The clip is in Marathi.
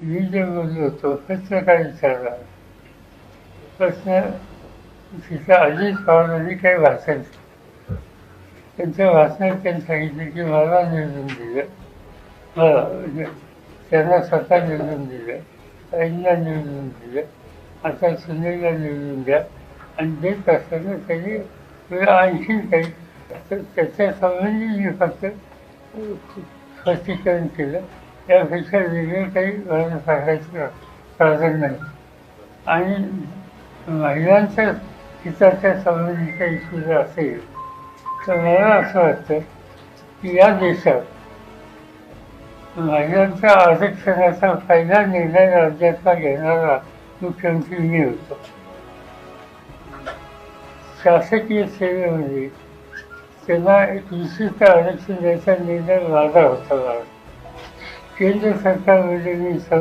मी जे बोललो होतो प्रश्न काय विचारला प्रश्न तिथं अजित पवारांनी काही भाषण त्यांच्या भाषणात त्यांनी सांगितलं की मला निवडून दिलं मला म्हणजे त्यांना स्वतः निवडून दिलं ताईंना निवडून दिलं आता सुनेला निवडून द्या आणि देत असताना त्यांनी आणखी काही तर त्याच्या संबंधी मी फक्त स्पष्टीकरण केलं त्यापेक्षा वेगळं काही मला सांगायचं कारण नाही आणि महिलांच्या हिताच्या संबंधी काही इश्यू असेल तर मला असं वाटतं की या देशात महिलांच्या आरक्षणाचा पहिला निर्णय राज्यातला घेणारा मुख्यमंत्री मी होतो. शासकीय सेवेमध्ये त्यांना एक विशिष्ट आरक्षण द्यायचा निर्णय माझा होता. केंद्र सरकारमध्ये मी